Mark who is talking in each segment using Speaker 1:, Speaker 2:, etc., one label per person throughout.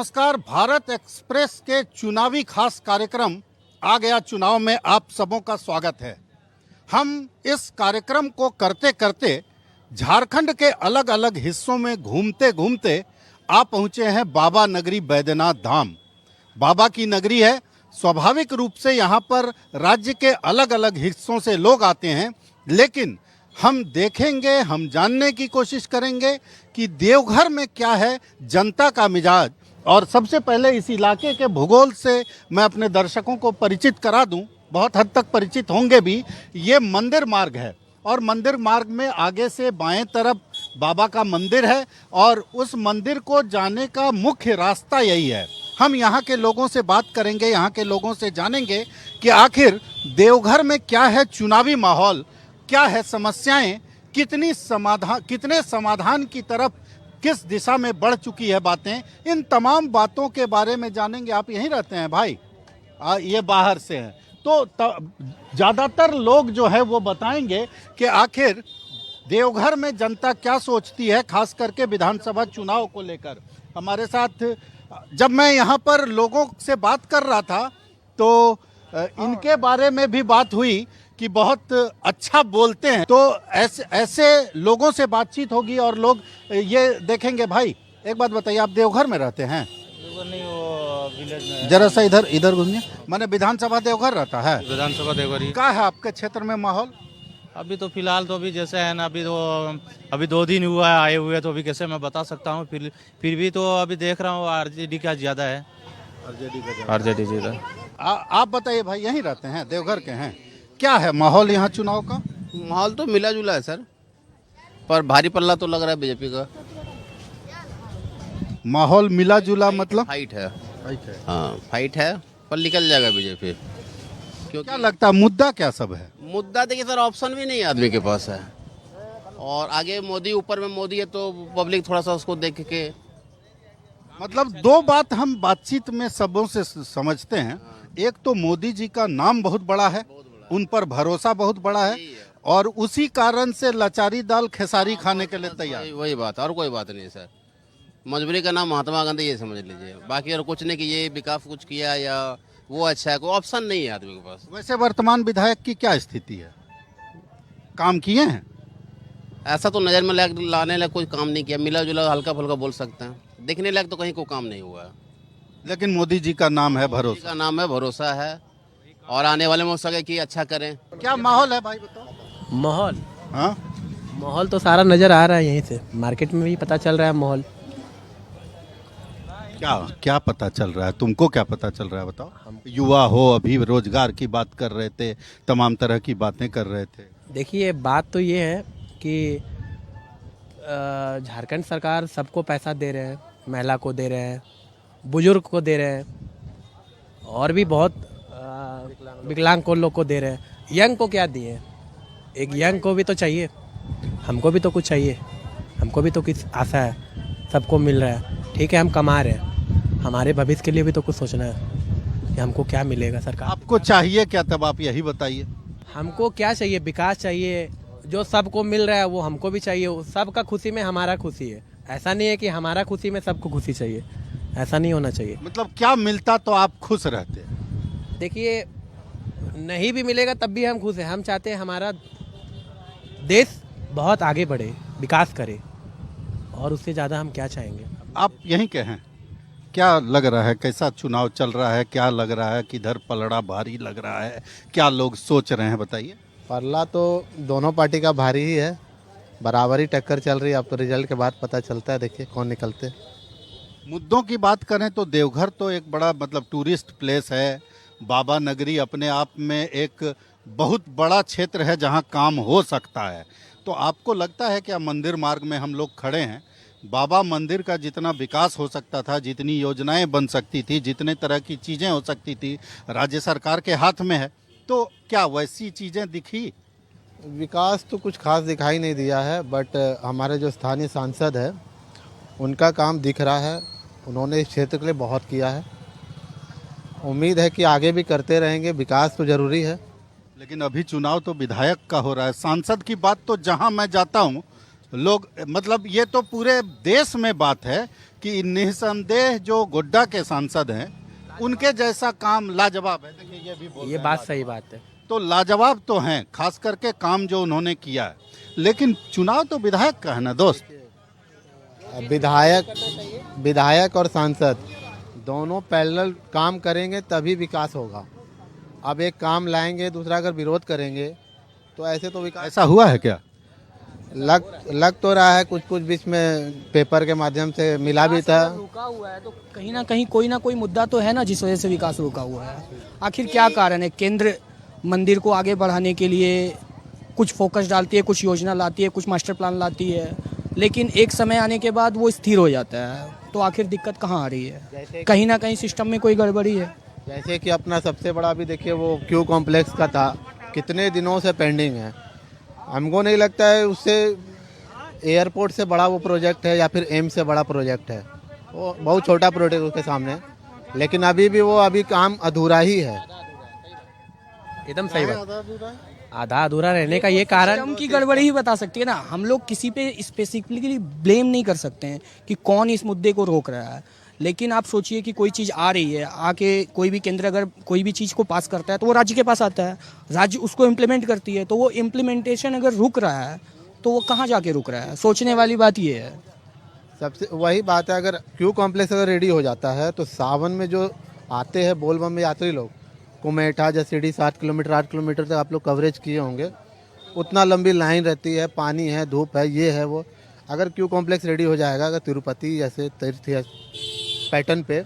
Speaker 1: नमस्कार। भारत एक्सप्रेस के चुनावी खास कार्यक्रम आ गया चुनाव में आप सबों का स्वागत है। हम इस कार्यक्रम को करते करते झारखंड के अलग अलग हिस्सों में घूमते घूमते आ पहुंचे हैं बाबा नगरी बैद्यनाथ धाम। बाबा की नगरी है। स्वाभाविक रूप से यहाँ पर राज्य के अलग अलग हिस्सों से लोग आते हैं, लेकिन हम देखेंगे, हम जानने की कोशिश करेंगे कि देवघर में क्या है जनता का मिजाज। और सबसे पहले इस इलाके के भूगोल से मैं अपने दर्शकों को परिचित करा दूं, बहुत हद तक परिचित होंगे भी। ये मंदिर मार्ग है और मंदिर मार्ग में आगे से बाएं तरफ बाबा का मंदिर है और उस मंदिर को जाने का मुख्य रास्ता यही है। हम यहाँ के लोगों से बात करेंगे, यहाँ के लोगों से जानेंगे कि आखिर देवघर में क्या है चुनावी माहौल, क्या है समस्याएं, कितने समाधान की तरफ किस दिशा में बढ़ चुकी है बातें। इन तमाम बातों के बारे में जानेंगे। आप यहीं रहते हैं भाई? ये बाहर से हैं तो ज़्यादातर लोग जो है वो बताएंगे कि आखिर देवघर में जनता क्या सोचती है, खास करके विधानसभा चुनाव को लेकर। हमारे साथ जब मैं यहाँ पर लोगों से बात कर रहा था तो इनके बारे में भी बात हुई कि बहुत अच्छा बोलते हैं, तो ऐसे लोगों से बातचीत होगी और लोग ये देखेंगे। भाई एक बात बताइए, आप देवघर में रहते हैं?
Speaker 2: नहीं, वो विलेज में।
Speaker 1: जरा सा इधर घूमिए। मैंने विधानसभा देवघर रहता है।
Speaker 2: विधानसभा देवघर ही।
Speaker 1: क्या है आपके क्षेत्र में माहौल?
Speaker 2: अभी तो फिलहाल तो अभी जैसे है ना, अभी 2 दिन हुआ है आए हुए, तो अभी कैसे मैं बता सकता हूँ। फिर भी तो अभी देख रहा हूँ आरजेडी का ज़्यादा है। आरजेडी ज़्यादा।
Speaker 1: आप बताइए भाई, यहीं रहते हैं, देवघर के हैं? क्या है माहौल यहाँ चुनाव का?
Speaker 3: माहौल तो मिला जुला है सर, पर भारी पल्ला तो लग रहा है बीजेपी का।
Speaker 1: माहौल मिला जुला मतलब
Speaker 3: फाइट है। हाँ फाइट है, पर निकल जाएगा बीजेपी। क्योंकि
Speaker 1: क्या लगता है मुद्दा क्या सब है?
Speaker 3: मुद्दा देखिए सर, ऑप्शन भी नहीं आदमी के पास है, और आगे मोदी, ऊपर में मोदी है तो पब्लिक थोड़ा सा उसको देख के,
Speaker 1: मतलब दो बात हम बातचीत में सबों से समझते हैं। एक तो मोदी जी का नाम बहुत बड़ा है, उन पर भरोसा बहुत बड़ा है, और उसी कारण से लाचारी दाल खेसारी खाने के लिए तैयार।
Speaker 3: वही बात, और कोई बात नहीं सर। मजबूरी का नाम महात्मा गांधी, ये समझ लीजिए। बाकी और कुछ नहीं कि ये विकास कुछ किया या वो अच्छा है, कोई ऑप्शन नहीं है आदमी के पास।
Speaker 1: वैसे वर्तमान विधायक की क्या स्थिति है? काम किए हैं?
Speaker 3: ऐसा तो नज़र में लाने लायक कोई काम नहीं किया। मिला जुला हल्का फुल्का बोल सकते हैं, देखने लायक तो कहीं कोई काम नहीं हुआ है।
Speaker 1: लेकिन मोदी जी का नाम है,
Speaker 3: मोदी
Speaker 1: भरोसा
Speaker 3: का नाम है, भरोसा है, और आने वाले में हो सके कि अच्छा करें।
Speaker 1: क्या माहौल है भाई बताओ?
Speaker 4: माहौल,
Speaker 1: हाँ
Speaker 4: माहौल तो सारा नज़र आ रहा है यहीं से, मार्केट में भी पता चल रहा है माहौल।
Speaker 1: क्या क्या पता चल रहा है? तुमको क्या पता चल रहा है बताओ? युवा हो, अभी रोजगार की बात कर रहे थे, तमाम तरह की बातें कर रहे थे।
Speaker 4: देखिए बात तो ये है कि झारखंड सरकार सबको पैसा दे रहे हैं, महिला को दे रहे हैं, बुजुर्ग को दे रहे हैं, और भी बहुत विकलांग को लोग को दे रहे हैं। यंग को क्या दिए? एक यंग को भी तो चाहिए, हमको भी तो कुछ चाहिए, हमको भी तो कुछ आशा है। सबको मिल रहा है, ठीक है, हम कमा रहे हैं, हमारे भविष्य के लिए भी तो कुछ सोचना है कि हमको क्या मिलेगा सरकार।
Speaker 1: आपको चाहिए क्या, तब आप यही बताइए।
Speaker 4: हमको क्या चाहिए? विकास चाहिए। जो सबको मिल रहा है वो हमको भी चाहिए। सबका खुशी में हमारा खुशी है। ऐसा नहीं है कि हमारा खुशी में सबको खुशी चाहिए, ऐसा नहीं होना चाहिए।
Speaker 1: मतलब क्या मिलता तो आप खुश रहते?
Speaker 4: देखिए नहीं भी मिलेगा तब भी हम खुश हैं। हम चाहते हैं हमारा देश बहुत आगे बढ़े, विकास करे, और उससे ज़्यादा हम क्या चाहेंगे।
Speaker 1: आप यहीं के हैं? क्या लग रहा है, कैसा चुनाव चल रहा है? क्या लग रहा है, किधर पलड़ा भारी लग रहा है? क्या लोग सोच रहे हैं बताइए।
Speaker 5: पल्ला तो दोनों पार्टी का भारी ही है, बराबरी टक्कर चल रही है। अब तो रिजल्ट के बाद पता चलता है, देखिए कौन निकलते।
Speaker 1: मुद्दों की बात करें तो देवघर तो एक बड़ा मतलब टूरिस्ट प्लेस है। बाबा नगरी अपने आप में एक बहुत बड़ा क्षेत्र है जहां काम हो सकता है। तो आपको लगता है क्या मंदिर मार्ग में हम लोग खड़े हैं, बाबा मंदिर का जितना विकास हो सकता था, जितनी योजनाएं बन सकती थी, जितने तरह की चीज़ें हो सकती थी, राज्य सरकार के हाथ में है, तो क्या वैसी चीज़ें दिखी?
Speaker 5: विकास तो कुछ खास दिखाई नहीं दिया है, बट हमारे जो स्थानीय सांसद है उनका काम दिख रहा है। उन्होंने इस क्षेत्र के लिए बहुत किया है, उम्मीद है कि आगे भी करते रहेंगे। विकास तो ज़रूरी है।
Speaker 1: लेकिन अभी चुनाव तो विधायक का हो रहा है। सांसद की बात तो जहां मैं जाता हूं लोग मतलब ये तो पूरे देश में बात है कि निसंदेह जो गोड्डा के सांसद हैं उनके जैसा काम लाजवाब है। देखिए ये भी बोल
Speaker 4: ये
Speaker 1: रहे
Speaker 4: बात
Speaker 1: हैं।
Speaker 4: सही बात है।
Speaker 1: तो लाजवाब तो हैं, खास करके काम जो उन्होंने किया है, लेकिन चुनाव तो विधायक का है ना दोस्त।
Speaker 5: विधायक और सांसद दोनों पैरेलल काम करेंगे तभी विकास होगा। अब एक काम लाएंगे, दूसरा अगर विरोध करेंगे तो ऐसे तो विकास
Speaker 1: ऐसा हुआ है क्या?
Speaker 5: लग तो रहा है। कुछ कुछ बीच में पेपर के माध्यम से मिला भी था।
Speaker 6: रुका हुआ है तो कहीं ना कोई मुद्दा तो है ना जिस वजह से विकास रुका हुआ है। आखिर क्या कारण है? केंद्र मंदिर को आगे बढ़ाने के लिए कुछ फोकस डालती है, कुछ योजना लाती है, कुछ मास्टर प्लान लाती है, लेकिन एक समय आने के बाद वो स्थिर हो जाता है। तो आखिर दिक्कत कहाँ आ रही है? कहीं ना कहीं सिस्टम में कोई गड़बड़ी है।
Speaker 5: जैसे कि अपना सबसे बड़ा अभी देखिए वो क्यू कॉम्प्लेक्स का था, कितने दिनों से पेंडिंग है। हमको नहीं लगता है उससे एयरपोर्ट से बड़ा वो प्रोजेक्ट है या फिर एम्स से बड़ा प्रोजेक्ट है। वो बहुत छोटा प्रोजेक्ट उसके सामने, लेकिन अभी भी वो काम अधूरा ही है।
Speaker 4: एकदम सही बात। आधा अधूरा रहने का ये कारण
Speaker 6: सिस्टम की गड़बड़ी ही बता सकती है ना। हम लोग किसी पे स्पेसिफिकली ब्लेम नहीं कर सकते हैं कि कौन इस मुद्दे को रोक रहा है, लेकिन आप सोचिए कि कोई चीज़ आ रही है, आके कोई भी केंद्र अगर कोई भी चीज़ को पास करता है तो वो राज्य के पास आता है, राज्य उसको इम्प्लीमेंट करती है। तो वो इम्प्लीमेंटेशन अगर रुक रहा है तो वो कहाँ जाके रुक रहा है? सोचने वाली बात ये है।
Speaker 5: सबसे वही बात है, अगर क्यू कॉम्प्लेक्स अगर रेडी हो जाता है तो सावन में जो आते हैं बोलबम में यात्री लोग, कुमेठा जसीडी 7 किलोमीटर 8 किलोमीटर तक आप लोग कवरेज किए होंगे, उतना लंबी लाइन रहती है, पानी है, धूप है, ये है वो। अगर क्यू कॉम्प्लेक्स रेडी हो जाएगा अगर तिरुपति जैसे तीर्थ पैटर्न पे,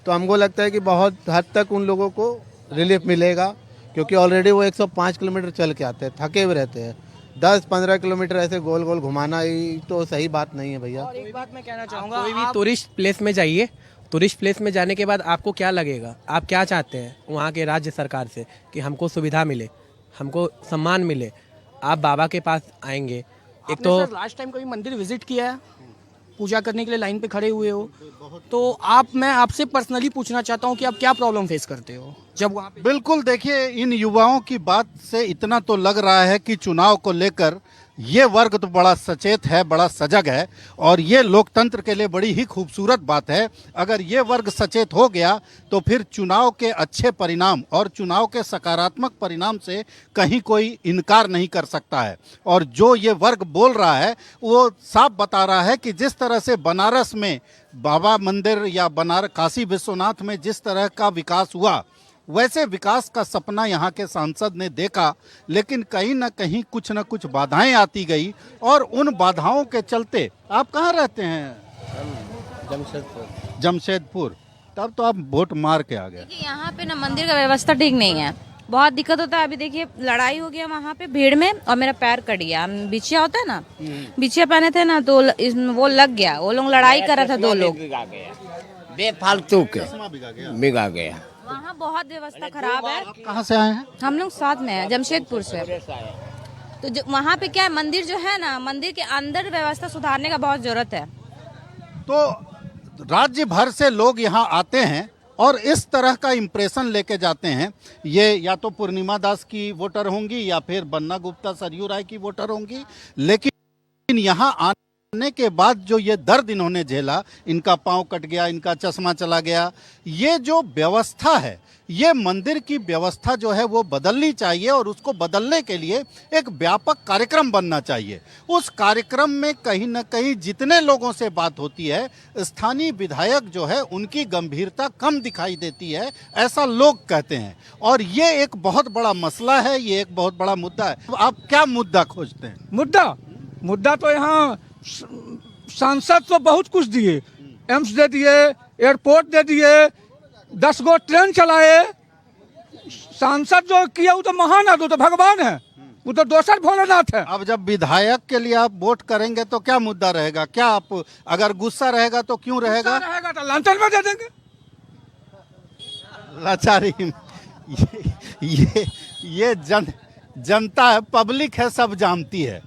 Speaker 5: तो हमको लगता है कि बहुत हद तक उन लोगों को रिलीफ मिलेगा, क्योंकि ऑलरेडी वो 105 किलोमीटर चल के आते हैं, थके हुए रहते हैं। 10-15 किलोमीटर ऐसे गोल गोल घुमाना ही तो सही बात नहीं है भैया।
Speaker 6: और एक बात मैं कहना चाहूँगा,
Speaker 4: कोई भी टूरिस्ट प्लेस में जाइए, टूरिस्ट प्लेस में जाने के बाद आपको क्या लगेगा? आप क्या चाहते हैं वहाँ के राज्य सरकार से? कि हमको सुविधा मिले, हमको सम्मान मिले। आप बाबा के पास आएंगे, एक तो
Speaker 6: लास्ट टाइम कभी मंदिर विजिट किया है, पूजा करने के लिए लाइन पे खड़े हुए हो, तो मैं आपसे पर्सनली पूछना चाहता हूँ कि आप क्या प्रॉब्लम फेस करते हो जब वहाँ पे?
Speaker 1: बिल्कुल, देखिए इन युवाओं की बात से इतना तो लग रहा है कि चुनाव को लेकर ये वर्ग तो बड़ा सचेत है, बड़ा सजग है, और ये लोकतंत्र के लिए बड़ी ही खूबसूरत बात है। अगर ये वर्ग सचेत हो गया तो फिर चुनाव के अच्छे परिणाम और चुनाव के सकारात्मक परिणाम से कहीं कोई इनकार नहीं कर सकता है। और जो ये वर्ग बोल रहा है वो साफ बता रहा है कि जिस तरह से बनारस में बाबा मंदिर या बनारस काशी विश्वनाथ में जिस तरह का विकास हुआ, वैसे विकास का सपना यहाँ के सांसद ने देखा, लेकिन कहीं ना कहीं कुछ न कुछ बाधाएं आती गई, और उन बाधाओं के चलते आप कहाँ रहते हैं? जमशेदपुर। तब तो आप वोट मार के आ गए।
Speaker 7: देखिए यहाँ पे ना मंदिर का व्यवस्था ठीक नहीं है, बहुत दिक्कत होता है। अभी देखिए लड़ाई हो गया वहाँ पे भीड़ में और मेरा पैर कट गया। बिछिया होता है ना, बिछिया पहने थे ना तो वो लग गया। वो लोग लड़ाई कर रहे थे, दो लोग
Speaker 8: बेफालतू के बिगा गया।
Speaker 7: वहाँ बहुत व्यवस्था खराब है।
Speaker 1: कहाँ से आए हैं?
Speaker 7: हम लोग साथ में हैं, जमशेदपुर से। तो वहाँ पे क्या है, मंदिर जो है ना, मंदिर के अंदर व्यवस्था सुधारने का बहुत जरूरत है।
Speaker 1: तो राज्य भर से लोग यहाँ आते हैं और इस तरह का इम्प्रेशन लेके जाते हैं। ये या तो पूर्णिमा दास की वोटर होंगी या फिर बन्ना गुप्ता सरयू राय की वोटर होंगी, लेकिन यहाँ आने के बाद जो ये दर्द इन्होंने झेला, इनका पांव कट गया, इनका चश्मा चला गया, ये जो व्यवस्था है, ये मंदिर की व्यवस्था जो है वो बदलनी चाहिए, और उसको बदलने के लिए एक व्यापक कार्यक्रम बनना चाहिए। उस कार्यक्रम में कहीं ना कहीं जितने लोगों से बात होती है, स्थानीय विधायक जो है उनकी गंभीरता कम दिखाई देती है, ऐसा लोग कहते हैं। और ये एक बहुत बड़ा मसला है, ये एक बहुत बड़ा मुद्दा है। आप क्या मुद्दा खोजते हैं?
Speaker 9: मुद्दा तो यहाँ सांसद तो बहुत कुछ दिए, एम्स दे दिए, एयरपोर्ट दे दिए, 10 गो ट्रेन चलाए। सांसद जो किया वो तो महान है, वो तो भगवान है, वो तो दोसर भोलेनाथ है।
Speaker 1: अब जब विधायक के लिए आप वोट करेंगे तो क्या मुद्दा रहेगा? क्या आप अगर गुस्सा रहेगा तो क्यों रहेगा?
Speaker 9: तो लांछन में दे देंगे।
Speaker 1: लाचारी ये जनता है, पब्लिक है, सब जानती है।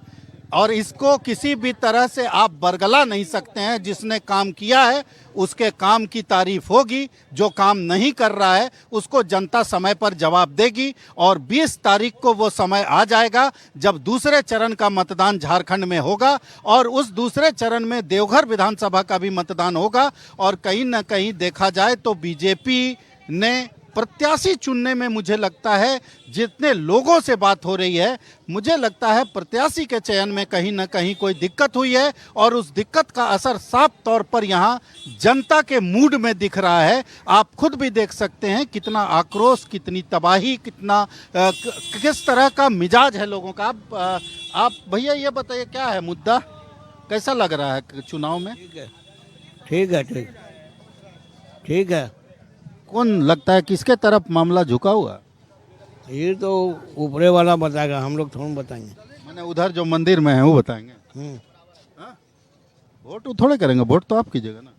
Speaker 1: और इसको किसी भी तरह से आप बरगला नहीं सकते हैं। जिसने काम किया है उसके काम की तारीफ होगी, जो काम नहीं कर रहा है उसको जनता समय पर जवाब देगी। और 20 तारीख को वो समय आ जाएगा जब दूसरे चरण का मतदान झारखंड में होगा और उस दूसरे चरण में देवघर विधानसभा का भी मतदान होगा। और कहीं ना कहीं देखा जाए तो बीजेपी ने प्रत्याशी चुनने में, मुझे लगता है जितने लोगों से बात हो रही है, मुझे लगता है प्रत्याशी के चयन में कहीं ना कहीं कोई दिक्कत हुई है। और उस दिक्कत का असर साफ तौर पर यहाँ जनता के मूड में दिख रहा है। आप खुद भी देख सकते हैं कितना आक्रोश, कितनी तबाही, कितना किस तरह का मिजाज है लोगों का। आप भैया ये बताइए क्या है मुद्दा, कैसा लग रहा है चुनाव में?
Speaker 8: ठीक है, ठीक है।
Speaker 1: कौन लगता है किसके तरफ मामला झुका हुआ?
Speaker 8: ये तो ऊपरे वाला बताएगा, हम लोग थोड़ा बताएंगे।
Speaker 1: मैंने उधर जो मंदिर में है वो बताएंगे। हाँ? वोट थोड़े करेंगे, वोट तो आप कीजिएगा ना।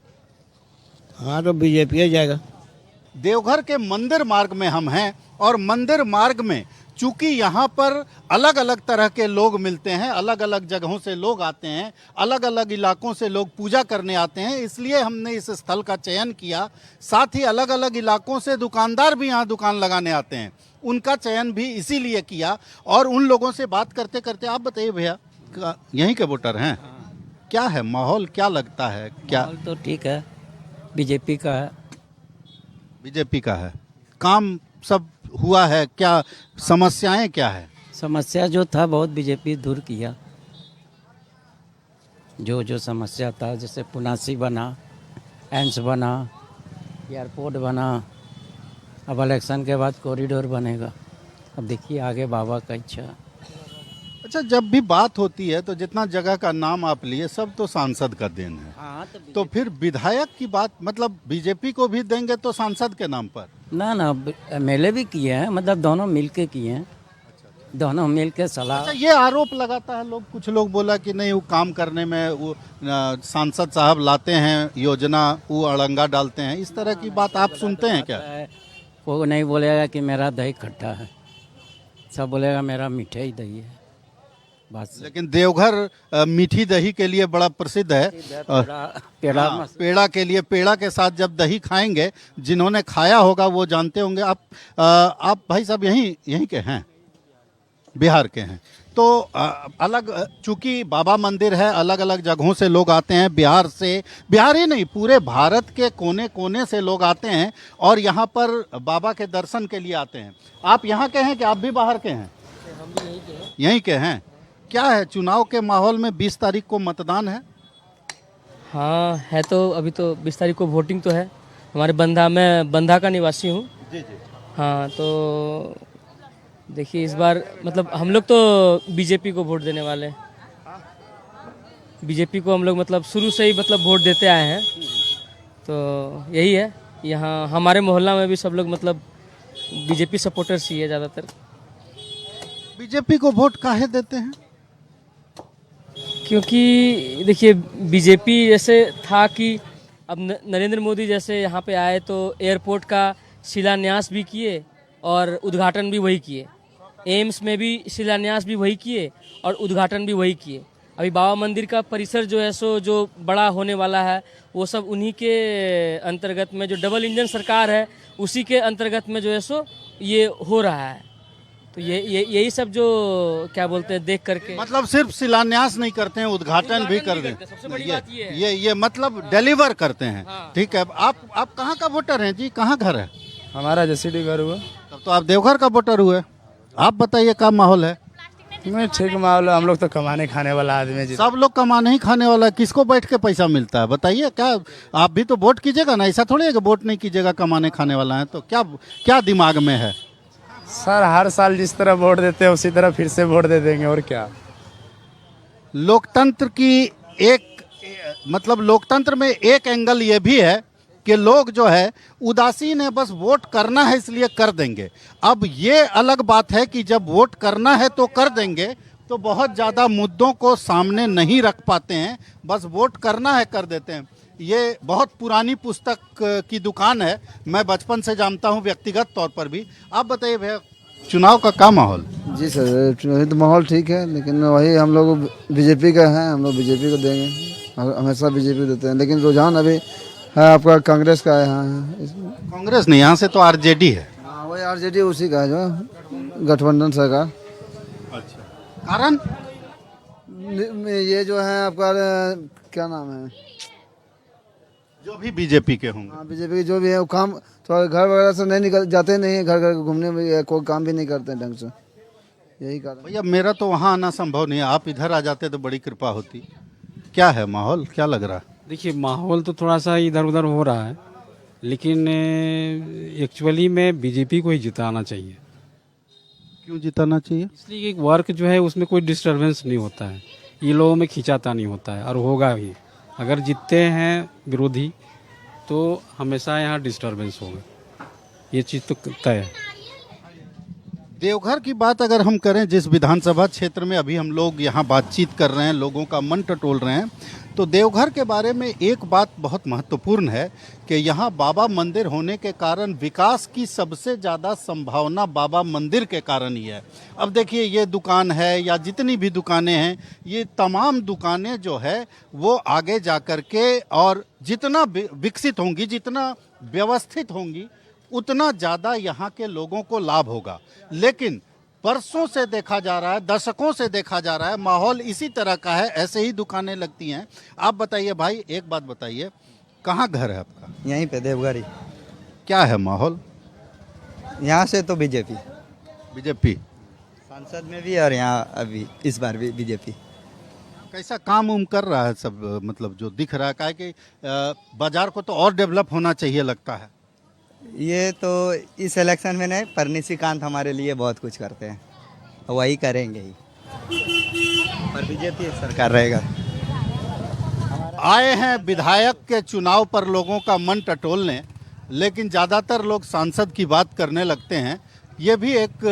Speaker 8: हाँ तो बीजेपी जाएगा।
Speaker 1: देवघर के मंदिर मार्ग में हम हैं और मंदिर मार्ग में चूंकि यहाँ पर अलग अलग तरह के लोग मिलते हैं, अलग अलग जगहों से लोग आते हैं, अलग अलग इलाकों से लोग पूजा करने आते हैं, इसलिए हमने इस स्थल का चयन किया। साथ ही अलग अलग इलाकों से दुकानदार भी यहाँ दुकान लगाने आते हैं, उनका चयन भी इसीलिए किया। और उन लोगों से बात करते करते आप बताइए भैया, यहीं के वोटर हैं, क्या है माहौल, क्या लगता है? क्या
Speaker 10: माहौल तो ठीक है, बीजेपी का है।
Speaker 1: बीजेपी का है, काम सब हुआ है, क्या समस्याएं क्या है?
Speaker 10: समस्या जो था बहुत बीजेपी दूर किया। जो समस्या था, जैसे पुनासी बना, एम्स बना, एयरपोर्ट बना, अब इलेक्शन के बाद कॉरिडोर बनेगा। अब देखिए आगे बाबा का इच्छा।
Speaker 1: अच्छा, जब भी बात होती है तो जितना जगह का नाम आप लिए सब तो सांसद का देन है।
Speaker 10: हाँ,
Speaker 1: तो फिर विधायक की बात, मतलब बीजेपी को भी देंगे तो सांसद के नाम पर?
Speaker 10: ना एमएलए भी किए हैं, मतलब दोनों मिलके किए हैं। दोनों मिलके सलाह।
Speaker 1: अच्छा, ये आरोप लगाता है लोग, कुछ लोग बोला कि नहीं वो काम करने में वो सांसद साहब लाते हैं योजना, वो अड़ंगा डालते हैं, इस तरह की बात आप सुनते हैं क्या?
Speaker 10: वो नहीं बोलेगा कि मेरा दही खट्टा है, सब बोलेगा मेरा मीठा ही दही है बस।
Speaker 1: लेकिन देवघर मीठी दही के लिए बड़ा प्रसिद्ध है। पेड़ा के लिए, पेड़ा के साथ जब दही खाएंगे, जिन्होंने खाया होगा वो जानते होंगे। आप भाई साहब यहीं के हैं, बिहार के हैं, तो अलग चूंकि बाबा मंदिर है, अलग अलग जगहों से लोग आते हैं, बिहार से, बिहार ही नहीं पूरे भारत के कोने कोने से लोग आते हैं और यहाँ पर बाबा के दर्शन के लिए आते हैं। आप यहाँ के हैं कि आप भी बाहर के हैं? हम भी यहीं के हैं। क्या है चुनाव के माहौल में? 20 तारीख को मतदान है।
Speaker 11: हाँ है, तो अभी तो 20 तारीख को वोटिंग तो है हमारे बंधा। मैं बंधा का निवासी हूँ।
Speaker 1: जी।
Speaker 11: हाँ, तो देखिए इस बार मतलब हम लोग तो बीजेपी को वोट देने वाले हैं। बीजेपी को हम लोग मतलब शुरू से ही मतलब वोट देते आए हैं, तो यही है। यहाँ हमारे मोहल्ला में भी सब लोग मतलब बीजेपी सपोर्टर्स ही है ज़्यादातर।
Speaker 1: बीजेपी को वोट काहे देते हैं?
Speaker 11: क्योंकि देखिए बीजेपी जैसे था कि अब नरेंद्र मोदी जैसे यहाँ पे आए तो एयरपोर्ट का शिलान्यास भी किए और उद्घाटन भी वही किए। एम्स में भी शिलान्यास भी वही किए और उद्घाटन भी वही किए। अभी बाबा मंदिर का परिसर जो है सो जो बड़ा होने वाला है वो सब उन्हीं के अंतर्गत में, जो डबल इंजन सरकार है उसी के अंतर्गत में जो है सो ये हो रहा है। तो यही सब जो क्या बोलते हैं देख करके,
Speaker 1: मतलब सिर्फ शिलान्यास नहीं करते हैं, उद्घाटन भी कर दें।
Speaker 11: सबसे बड़ी बात
Speaker 1: ये मतलब डिलीवर करते हैं।
Speaker 11: हाँ।
Speaker 1: ठीक है, आप कहाँ का वोटर हैं जी? कहाँ घर है?
Speaker 12: हमारा जसीडी घर हुआ।
Speaker 1: तब तो आप देवघर का वोटर हुए। आप बताइए क्या माहौल है?
Speaker 12: मैं ठीक माहौल है, हम लोग तो कमाने खाने वाला आदमी जी।
Speaker 1: सब लोग कमाने ही खाने वाला है, किसको बैठ के पैसा मिलता है बताइए? क्या आप भी तो वोट कीजिएगा ना, ऐसा थोड़ी है कि वोट नहीं कीजिएगा, कमाने खाने वाला है तो क्या दिमाग में है?
Speaker 12: सर हर साल जिस तरह वोट देते हैं उसी तरह फिर से वोट दे देंगे, और क्या।
Speaker 1: लोकतंत्र की मतलब लोकतंत्र में एक एंगल ये भी है कि लोग जो है उदासीन है, बस वोट करना है इसलिए कर देंगे। अब ये अलग बात है कि जब वोट करना है तो कर देंगे, तो बहुत ज़्यादा मुद्दों को सामने नहीं रख पाते हैं, बस वोट करना है कर देते हैं। ये बहुत पुरानी पुस्तक की दुकान है, मैं बचपन से जानता हूँ व्यक्तिगत तौर पर भी। आप बताइए भैया, चुनाव का क्या माहौल?
Speaker 13: जी सर, चुनावी तो माहौल ठीक है, लेकिन वही हम लोग बीजेपी का है, हम लोग बीजेपी को देंगे, हमेशा बीजेपी देते हैं। लेकिन रुझान अभी है आपका कांग्रेस का है। यहाँ
Speaker 1: कांग्रेस नहीं, यहाँ से तो आरजेडी है।
Speaker 13: हाँ, वही आरजेडी उसी का है जो गठबंधन सरकार।
Speaker 1: अच्छा, कारण
Speaker 13: ये जो है आपका क्या नाम है,
Speaker 1: जो भी बीजेपी के होंगे।
Speaker 13: हाँ, बीजेपी के जो भी है वो काम थोड़ा घर वगैरह से नहीं निकल जाते, नहीं है घर घर घूमने में, कोई काम भी नहीं करते ढंग से, यही कारण।
Speaker 1: भैया मेरा तो वहाँ आना संभव नहीं है, आप इधर आ जाते तो बड़ी कृपा होती। क्या है माहौल, क्या लग रहा है?
Speaker 14: देखिए माहौल तो थोड़ा सा इधर उधर हो रहा है, लेकिन एक्चुअली में बीजेपी को ही जिताना चाहिए।
Speaker 1: क्यों जिताना चाहिए?
Speaker 14: इसलिए एक वर्क जो है उसमें कोई डिस्टरबेंस नहीं होता है, ये लोगों में खींचाता नहीं होता है, और होगा भी। अगर जीतते हैं विरोधी तो हमेशा यहाँ डिस्टरबेंस होगा, ये चीज़ तो तय है।
Speaker 1: देवघर की बात अगर हम करें, जिस विधानसभा क्षेत्र में अभी हम लोग यहाँ बातचीत कर रहे हैं, लोगों का मन टटोल रहे हैं, तो देवघर के बारे में एक बात बहुत महत्वपूर्ण है कि यहाँ बाबा मंदिर होने के कारण विकास की सबसे ज़्यादा संभावना बाबा मंदिर के कारण ही है। अब देखिए ये दुकान है या जितनी भी दुकानें हैं, ये तमाम दुकानें जो है वो आगे जा कर के और जितना विकसित होंगी, जितना व्यवस्थित होंगी, उतना ज़्यादा यहाँ के लोगों को लाभ होगा। लेकिन बरसों से देखा जा रहा है, दशकों से देखा जा रहा है, माहौल इसी तरह का है, ऐसे ही दुकानें लगती हैं। आप बताइए भाई, एक बात बताइए, कहाँ घर है आपका?
Speaker 15: यहीं पे देवघर ही।
Speaker 1: क्या है माहौल?
Speaker 15: यहाँ से तो बीजेपी
Speaker 1: बीजेपी
Speaker 15: सांसद में भी, और यहाँ अभी इस बार भी बीजेपी।
Speaker 1: कैसा काम उम कर रहा है सब, मतलब जो दिख रहा है? क्या है कि बाजार को तो और डेवलप होना चाहिए लगता है।
Speaker 15: ये तो इस इलेक्शन में नहीं, पर निशिकांत हमारे लिए बहुत कुछ करते हैं, वही करेंगे ही, पर बीजेपी सरकार रहेगा।
Speaker 1: आए हैं विधायक के चुनाव पर लोगों का मन टटोलने, लेकिन ज़्यादातर लोग सांसद की बात करने लगते हैं। ये भी एक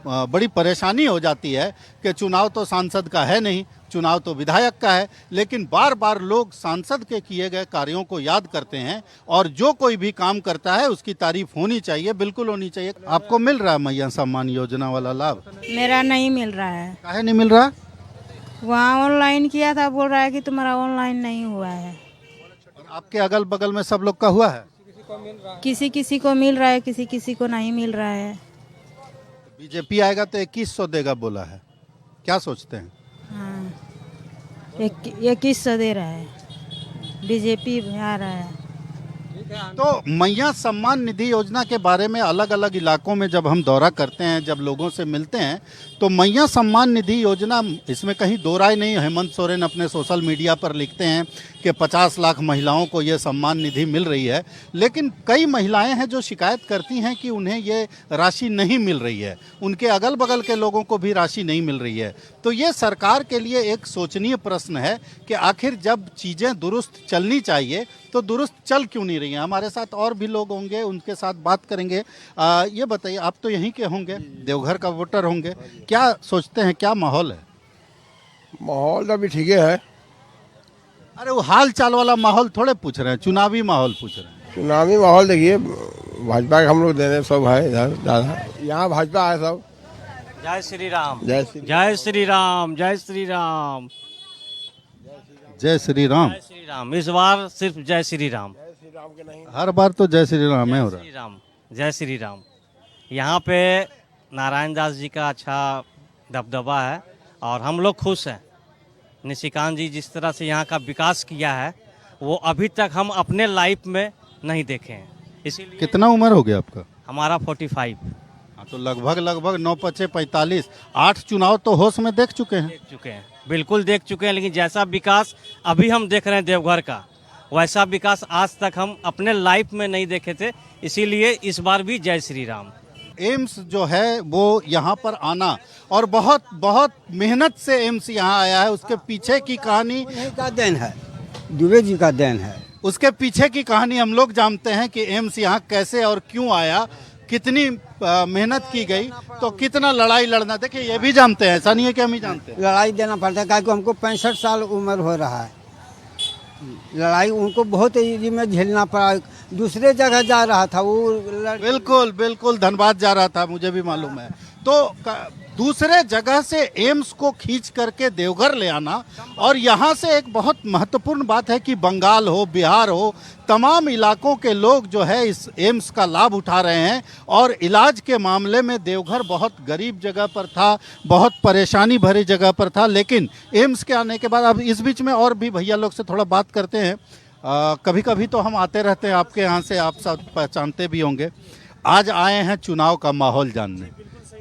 Speaker 1: बड़ी परेशानी हो जाती है कि चुनाव तो सांसद का है नहीं, चुनाव तो विधायक का है, लेकिन बार बार लोग सांसद के किए गए कार्यों को याद करते हैं, और जो कोई भी काम करता है उसकी तारीफ होनी चाहिए, बिल्कुल होनी चाहिए। आपको मिल रहा है मैया सम्मान योजना वाला लाभ?
Speaker 16: मेरा नहीं मिल रहा है।
Speaker 1: काहे नहीं मिल रहा?
Speaker 16: वहाँ ऑनलाइन किया था, बोल रहा है कि तुम्हारा ऑनलाइन नहीं हुआ है।
Speaker 1: आपके अगल बगल में सब लोग का हुआ है?
Speaker 16: किसी किसी को मिल रहा है, किसी किसी को नहीं मिल रहा है।
Speaker 1: बीजेपी आएगा तो 2100 देगा बोला है, क्या सोचते हैं?
Speaker 16: हाँ, 2100 दे रहा है, बीजेपी आ रहा है।
Speaker 1: तो मैया सम्मान निधि योजना के बारे में अलग अलग इलाकों में जब हम दौरा करते हैं, जब लोगों से मिलते हैं, तो मैया सम्मान निधि योजना, इसमें कहीं दो राय नहीं। हेमंत सोरेन अपने सोशल मीडिया पर लिखते हैं कि 50 लाख महिलाओं को ये सम्मान निधि मिल रही है, लेकिन कई महिलाएं हैं जो शिकायत करती हैं कि उन्हें ये राशि नहीं मिल रही है, उनके अगल बगल के लोगों को भी राशि नहीं मिल रही है। तो ये सरकार के लिए एक सोचनीय प्रश्न है कि आखिर जब चीज़ें दुरुस्त चलनी चाहिए तो दुरुस्त चल क्यों नहीं रही हैं। हमारे साथ और भी लोग होंगे, उनके साथ बात करेंगे। ये बताइए, आप तो यहीं के होंगे, देवघर का वोटर होंगे, क्या सोचते हैं, क्या माहौल है?
Speaker 8: माहौल तो अभी ठीक है।
Speaker 1: अरे वो हाल चाल वाला माहौल थोड़े पूछ रहे हैं, चुनावी माहौल पूछ रहे हैं।
Speaker 8: चुनावी माहौल देखिए, भाजपा के हम लोग दे रहे सब है इधर ज़्यादा, यहाँ भाजपा है सब।
Speaker 10: जय श्री राम,
Speaker 8: जय श्री
Speaker 10: जय श्री राम, जय श्री राम,
Speaker 1: जय श्री राम,
Speaker 10: जय श्री राम। इस बार सिर्फ जय श्री राम,
Speaker 1: हर बार तो जय श्री राम है हो रहा
Speaker 10: श्री राम, जय श्री राम। यहाँ पे नारायण दास जी का अच्छा दबदबा है और हम लोग खुश हैं। निशिकांत जी जिस तरह से यहाँ का विकास किया है, वो अभी तक हम अपने लाइफ में नहीं देखे हैं। इसीलिए
Speaker 1: कितना उम्र हो गया आपका?
Speaker 10: हमारा 45।
Speaker 1: हाँ, तो लगभग 9-5 45 8 चुनाव तो होश में देख चुके हैं।
Speaker 10: बिल्कुल देख चुके हैं, लेकिन जैसा विकास अभी हम देख रहे हैं देवघर का, वैसा विकास आज तक हम अपने लाइफ में नहीं देखे थे। इसीलिए इस बार भी जय श्री राम।
Speaker 1: एम्स जो है वो यहाँ पर आना, और बहुत बहुत मेहनत से एम्स यहाँ आया है, उसके पीछे की कहानी
Speaker 15: का देन है, दुबे जी का देन है।
Speaker 1: उसके पीछे की कहानी हम लोग जानते हैं कि एम्स यहाँ कैसे और क्यों आया, कितनी मेहनत की गई, तो कितना लड़ाई लड़ना। देखिए ये भी जानते हैं, ऐसा नहीं है कि हम ही जानते हैं।
Speaker 15: लड़ाई देना पड़ता है, क्योंकि हमको 65 साल उम्र हो रहा है। लड़ाई उनको बहुत इजी में झेलना पड़ा। दूसरे जगह जा रहा था वो,
Speaker 1: बिल्कुल बिल्कुल धनबाद जा रहा था, मुझे भी मालूम है। तो दूसरे जगह से एम्स को खींच करके देवघर ले आना, और यहाँ से एक बहुत महत्वपूर्ण बात है कि बंगाल हो, बिहार हो, तमाम इलाकों के लोग जो है इस एम्स का लाभ उठा रहे हैं। और इलाज के मामले में देवघर बहुत गरीब जगह पर था, बहुत परेशानी भरी जगह पर था, लेकिन एम्स के आने के बाद अब इस बीच में और भी भैया लोग से थोड़ा बात करते हैं। कभी कभी तो हम आते रहते हैं आपके यहाँ से, आप सब पहचानते भी होंगे। आज आए हैं चुनाव का माहौल जानने,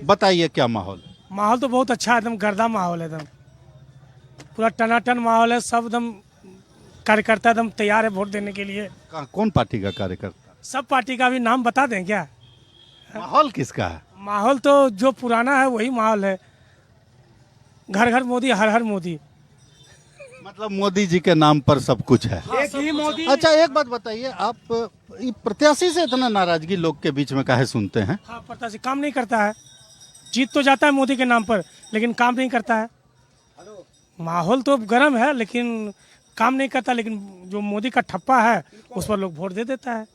Speaker 1: बताइए क्या माहौल?
Speaker 17: माहौल तो बहुत अच्छा है, एकदम गर्दा माहौल है, एकदम पूरा टनाटन माहौल है। सब एकदम कार्यकर्ता एकदम तैयार है वोट देने के लिए।
Speaker 1: कौन पार्टी का कार्यकर्ता?
Speaker 17: सब पार्टी का भी नाम बता दें क्या?
Speaker 1: माहौल किसका है?
Speaker 17: माहौल तो जो पुराना है वही माहौल है, घर घर मोदी, हर हर मोदी।
Speaker 1: मतलब मोदी जी के नाम पर सब कुछ है।
Speaker 17: एक ही मोदी।
Speaker 1: अच्छा एक बात बताइए, आप प्रत्याशी से इतना नाराजगी लोग के बीच में काहे सुनते हैं?
Speaker 17: हाँ, प्रत्याशी काम नहीं करता है, जीत तो जाता है मोदी के नाम पर, लेकिन काम नहीं करता है। माहौल तो गर्म है लेकिन काम नहीं करता, लेकिन जो मोदी का ठप्पा है उस पर लोग वोट दे देता है।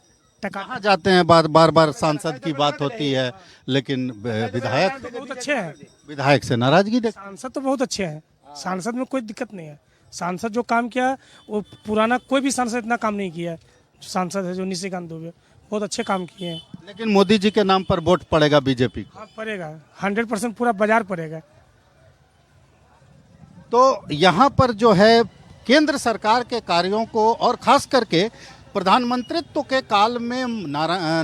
Speaker 1: कहाँ जाते हैं बार बार सांसद की बात होती है, लेकिन विधायक
Speaker 17: तो बहुत अच्छे हैं।
Speaker 1: विधायक से नाराजगी देख।
Speaker 17: सांसद तो बहुत अच्छे हैं, सांसद में कोई दिक्कत नहीं है। सांसद जो काम किया वो पुराना कोई भी सांसद इतना काम नहीं किया है। जो सांसद है जो निशिकांत दुबे, बहुत अच्छे काम किए हैं।
Speaker 1: लेकिन मोदी जी के नाम पर वोट पड़ेगा बीजेपी को?
Speaker 17: हाँ पड़ेगा, 100% पूरा बाजार पड़ेगा।
Speaker 1: तो यहाँ पर जो है केंद्र सरकार के कार्यों को, और खास करके प्रधानमंत्रित्व के काल में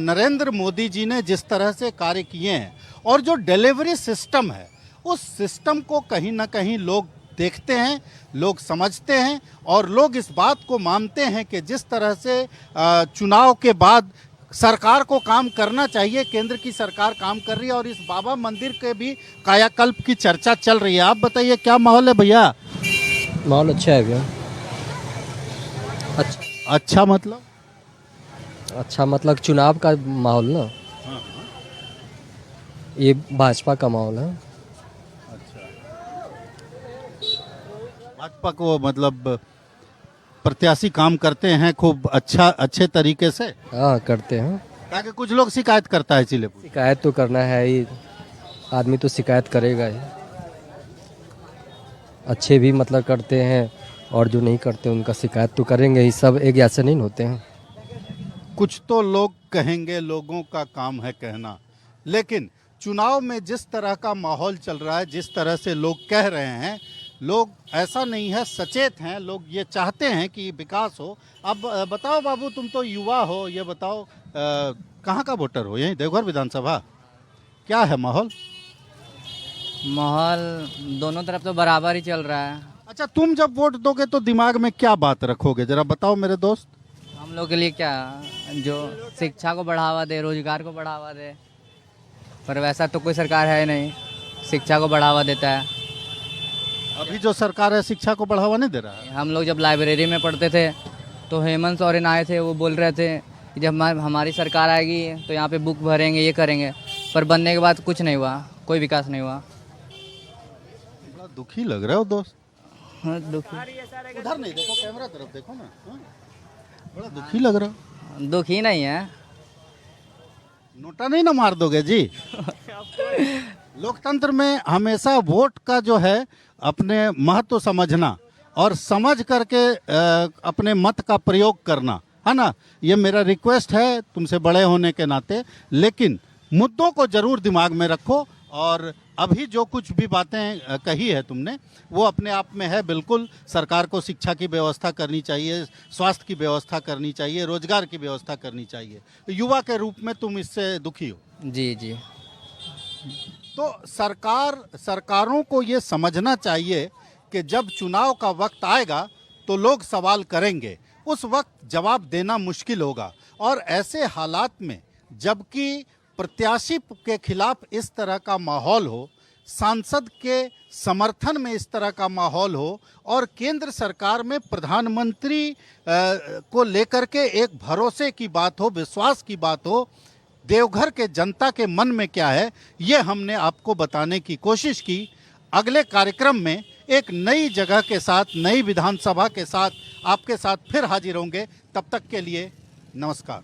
Speaker 1: नरेंद्र मोदी जी ने जिस तरह से कार्य किए हैं, और जो डिलीवरी सिस्टम है उस सिस्टम को कहीं ना कहीं लोग देखते हैं, लोग समझते हैं, और लोग इस बात को मानते हैं कि जिस तरह से चुनाव के बाद सरकार को काम करना चाहिए, केंद्र की सरकार काम कर रही है। और इस बाबा मंदिर के भी कायाकल्प की चर्चा चल रही है। आप बताइए क्या माहौल है भैया?
Speaker 4: माहौल अच्छा है भैया।
Speaker 1: अच्छा मतलब?
Speaker 4: अच्छा मतलब चुनाव का माहौल ना, ये भाजपा का माहौल है।
Speaker 1: भाजपा को मतलब प्रत्याशी काम करते हैं खूब अच्छे तरीके से?
Speaker 4: हाँ करते हैं।
Speaker 1: ताकि कुछ लोग शिकायत करता है चिले।
Speaker 4: शिकायत तो करना है ही, आदमी तो शिकायत करेगा ही। अच्छे भी मतलब करते हैं और जो नहीं करते उनका शिकायत तो करेंगे ही, सब एक जैसे नहीं होते हैं।
Speaker 1: कुछ तो लोग कहेंगे, लोगों का काम है कहना, लेकिन चुनाव में जिस तरह का माहौल चल रहा है, जिस तरह से लोग कह रहे हैं, लोग ऐसा नहीं है, सचेत हैं, लोग ये चाहते हैं कि विकास हो। अब बताओ बाबू, तुम तो युवा हो, ये बताओ कहाँ का वोटर हो? यहीं देवघर विधानसभा। क्या है माहौल?
Speaker 18: माहौल दोनों तरफ तो बराबर ही चल रहा है।
Speaker 1: अच्छा, तुम जब वोट दोगे तो दिमाग में क्या बात रखोगे, जरा बताओ मेरे दोस्त।
Speaker 18: हम लोग के लिए क्या, जो शिक्षा को बढ़ावा दे, रोजगार को बढ़ावा दे, पर वैसा तो कोई सरकार है नहीं शिक्षा को बढ़ावा देता है।
Speaker 1: अभी जो सरकार है शिक्षा को बढ़ावा नहीं दे रहा है।
Speaker 18: हम लोग जब लाइब्रेरी में पढ़ते थे तो हेमंत सोरेन आए थे, वो बोल रहे थे कि जब हमारी सरकार आएगी तो यहाँ पे बुक भरेंगे, ये करेंगे, पर बनने के बाद कुछ नहीं हुआ, कोई विकास नहीं हुआ।
Speaker 1: बड़ा दुखी लग रहा हो दोस्त।
Speaker 18: हाँ दुखी।
Speaker 1: उधर नहीं देखो, कैमरा तरफ देखो ना। बड़ा दुखी लग रहा हो।
Speaker 18: दुखी नहीं है।
Speaker 1: नोटा नहीं ना मार दोगे जी? लोकतंत्र में हमेशा वोट का जो है अपने महत्व समझना और समझ करके अपने मत का प्रयोग करना है ना, ये मेरा रिक्वेस्ट है तुमसे बड़े होने के नाते। लेकिन मुद्दों को जरूर दिमाग में रखो, और अभी जो कुछ भी बातें कही है तुमने वो अपने आप में है बिल्कुल। सरकार को शिक्षा की व्यवस्था करनी चाहिए, स्वास्थ्य की व्यवस्था करनी चाहिए, रोजगार की व्यवस्था करनी चाहिए। युवा के रूप में तुम इससे दुखी हो?
Speaker 18: जी जी।
Speaker 1: तो सरकारों को ये समझना चाहिए कि जब चुनाव का वक्त आएगा तो लोग सवाल करेंगे, उस वक्त जवाब देना मुश्किल होगा। और ऐसे हालात में जबकि प्रत्याशी के खिलाफ इस तरह का माहौल हो, सांसद के समर्थन में इस तरह का माहौल हो, और केंद्र सरकार में प्रधानमंत्री को लेकर के एक भरोसे की बात हो, विश्वास की बात हो, देवघर के जनता के मन में क्या है, ये हमने आपको बताने की कोशिश की। अगले कार्यक्रम में एक नई जगह के साथ, नई विधानसभा के साथ आपके साथ फिर हाजिर होंगे। तब तक के लिए नमस्कार।